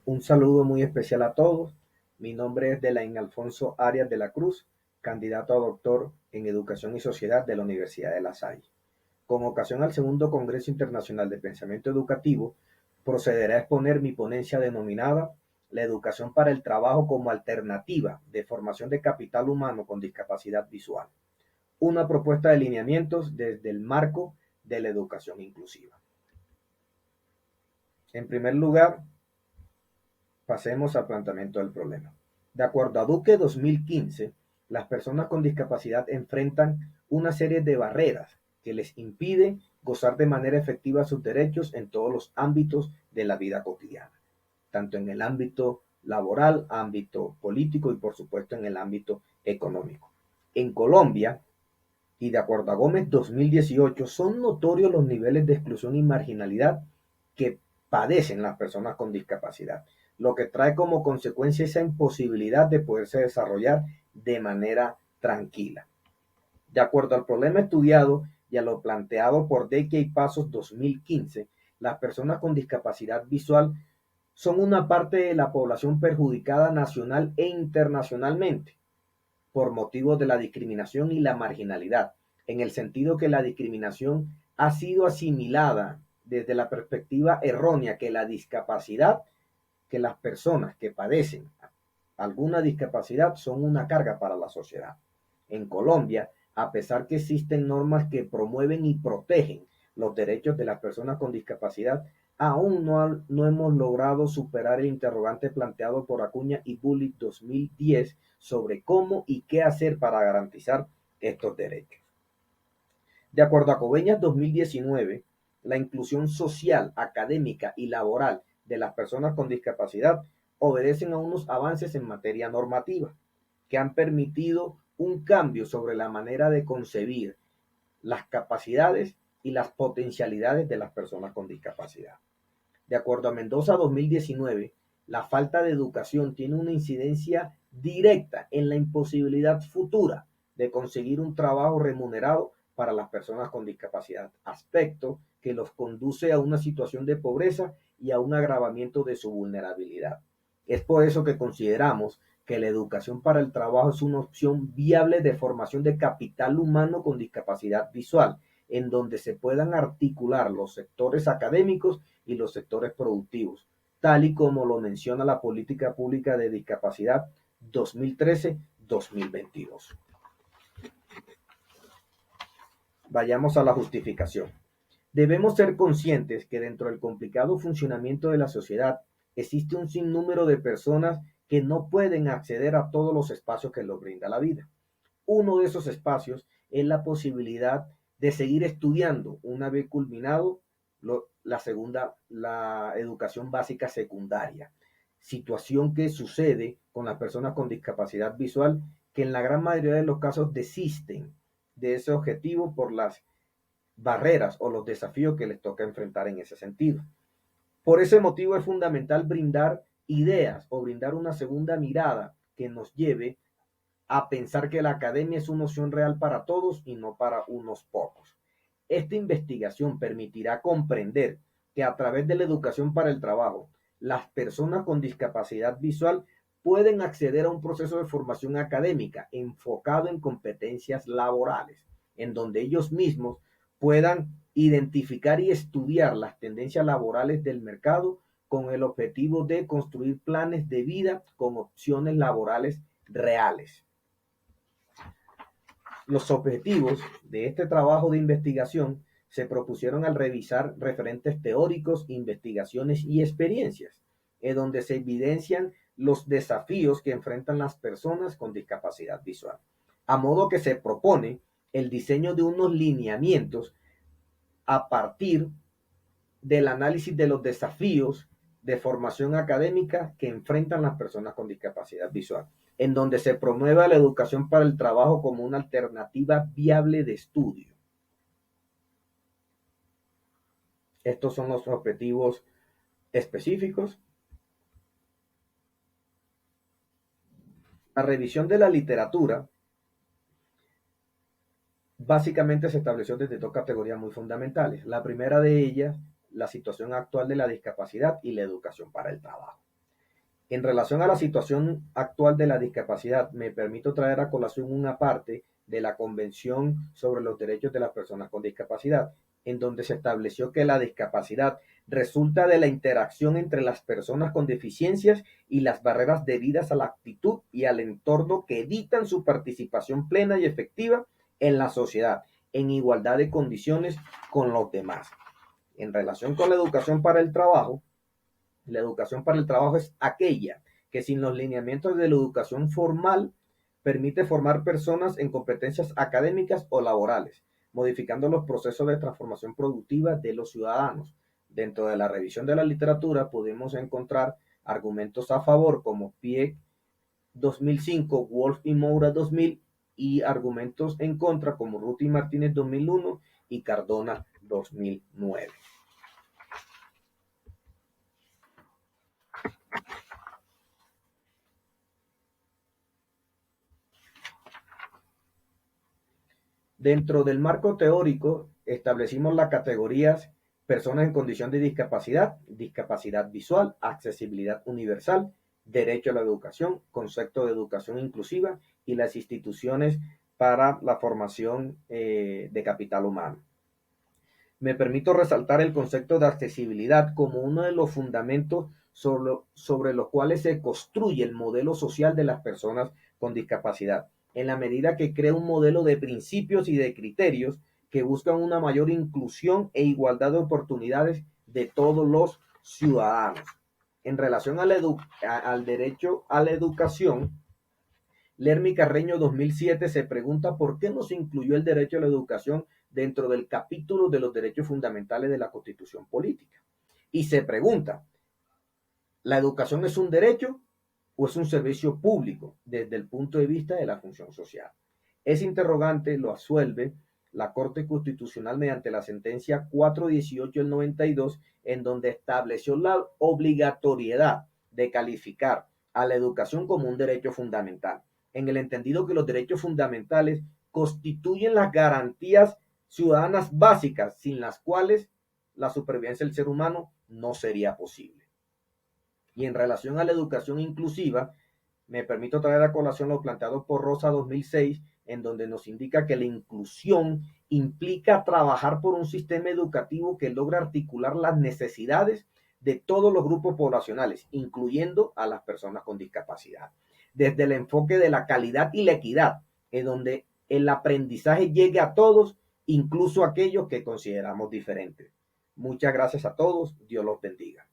Un saludo muy especial a todos. Mi nombre es Delain Alfonso Arias de la Cruz, candidato a doctor en Educación y Sociedad de la Universidad de La Salle. Con ocasión al segundo Congreso Internacional de Pensamiento Educativo, procederé a exponer mi ponencia denominada La educación para el trabajo como alternativa de formación de capital humano con discapacidad visual. Una propuesta de lineamientos desde el marco de la educación inclusiva. En primer lugar, pasemos al planteamiento del problema. De acuerdo a Duque 2015, las personas con discapacidad enfrentan una serie de barreras que les impiden gozar de manera efectiva sus derechos en todos los ámbitos de la vida cotidiana, tanto en el ámbito laboral, ámbito político y por supuesto en el ámbito económico. En Colombia, y de acuerdo a Gómez 2018, son notorios los niveles de exclusión y marginalidad que padecen las personas con discapacidad, lo que trae como consecuencia esa imposibilidad de poderse desarrollar de manera tranquila. De acuerdo al problema estudiado y a lo planteado por Dequia y Pasos 2015, las personas con discapacidad visual son una parte de la población perjudicada nacional e internacionalmente por motivos de la discriminación y la marginalidad, en el sentido que la discriminación ha sido asimilada desde la perspectiva errónea que la discapacidad, que las personas que padecen alguna discapacidad son una carga para la sociedad. En Colombia, a pesar que existen normas que promueven y protegen los derechos de las personas con discapacidad, aún no hemos logrado superar el interrogante planteado por Acuña y Bullitt 2010 sobre cómo y qué hacer para garantizar estos derechos. De acuerdo a Coveñas 2019, la inclusión social, académica y laboral de las personas con discapacidad obedecen a unos avances en materia normativa que han permitido un cambio sobre la manera de concebir las capacidades y las potencialidades de las personas con discapacidad. De acuerdo a Mendoza 2019, la falta de educación tiene una incidencia directa en la imposibilidad futura de conseguir un trabajo remunerado para las personas con discapacidad, aspecto que los conduce a una situación de pobreza y a un agravamiento de su vulnerabilidad. Es por eso que consideramos que la educación para el trabajo es una opción viable de formación de capital humano con discapacidad visual, en donde se puedan articular los sectores académicos y los sectores productivos, tal y como lo menciona la Política Pública de Discapacidad 2013-2022. Vayamos a la justificación. Debemos ser conscientes que dentro del complicado funcionamiento de la sociedad existe un sinnúmero de personas que no pueden acceder a todos los espacios que les brinda la vida. Uno de esos espacios es la posibilidad de seguir estudiando una vez culminado la educación básica secundaria, situación que sucede con las personas con discapacidad visual que en la gran mayoría de los casos desisten de ese objetivo por las barreras o los desafíos que les toca enfrentar en ese sentido. Por ese motivo es fundamental brindar ideas o brindar una segunda mirada que nos lleve a pensar que la academia es una opción real para todos y no para unos pocos. Esta investigación permitirá comprender que a través de la educación para el trabajo, las personas con discapacidad visual pueden acceder a un proceso de formación académica enfocado en competencias laborales, en donde ellos mismos puedan identificar y estudiar las tendencias laborales del mercado con el objetivo de construir planes de vida con opciones laborales reales. Los objetivos de este trabajo de investigación se propusieron al revisar referentes teóricos, investigaciones y experiencias, en donde se evidencian los desafíos que enfrentan las personas con discapacidad visual, a modo que se propone el diseño de unos lineamientos a partir del análisis de los desafíos de formación académica que enfrentan las personas con discapacidad visual, en donde se promueva la educación para el trabajo como una alternativa viable de estudio. Estos son los objetivos específicos. La revisión de la literatura básicamente se estableció desde dos categorías muy fundamentales. La primera de ellas, la situación actual de la discapacidad y la educación para el trabajo. En relación a la situación actual de la discapacidad, me permito traer a colación una parte de la Convención sobre los Derechos de las Personas con Discapacidad, en donde se estableció que la discapacidad resulta de la interacción entre las personas con deficiencias y las barreras debidas a la actitud y al entorno que evitan su participación plena y efectiva en la sociedad, en igualdad de condiciones con los demás. En relación con la educación para el trabajo es aquella que sin los lineamientos de la educación formal permite formar personas en competencias académicas o laborales, modificando los procesos de transformación productiva de los ciudadanos. Dentro de la revisión de la literatura podemos encontrar argumentos a favor como Pieck 2005, Wolf y Moura 2000 y argumentos en contra como Ruth y Martínez 2001 y Cardona 2009. Dentro del marco teórico establecimos las categorías personas en condición de discapacidad, discapacidad visual, accesibilidad universal, derecho a la educación, concepto de educación inclusiva y las instituciones para la formación de capital humano. Me permito resaltar el concepto de accesibilidad como uno de los fundamentos sobre los cuales se construye el modelo social de las personas con discapacidad, en la medida que crea un modelo de principios y de criterios que buscan una mayor inclusión e igualdad de oportunidades de todos los ciudadanos. En relación al derecho a la educación, Lermi Carreño 2007 se pregunta por qué no se incluyó el derecho a la educación dentro del capítulo de los derechos fundamentales de la Constitución Política. Y se pregunta, ¿la educación es un derecho o es un servicio público desde el punto de vista de la función social? Ese interrogante lo absuelve la Corte Constitucional mediante la sentencia 418 del 92, en donde estableció la obligatoriedad de calificar a la educación como un derecho fundamental, en el entendido que los derechos fundamentales constituyen las garantías ciudadanas básicas sin las cuales la supervivencia del ser humano no sería posible. Y en relación a la educación inclusiva, me permito traer a colación lo planteado por Rosa 2006, en donde nos indica que la inclusión implica trabajar por un sistema educativo que logra articular las necesidades de todos los grupos poblacionales, incluyendo a las personas con discapacidad, desde el enfoque de la calidad y la equidad, en donde el aprendizaje llegue a todos, incluso a aquellos que consideramos diferentes. Muchas gracias a todos, Dios los bendiga.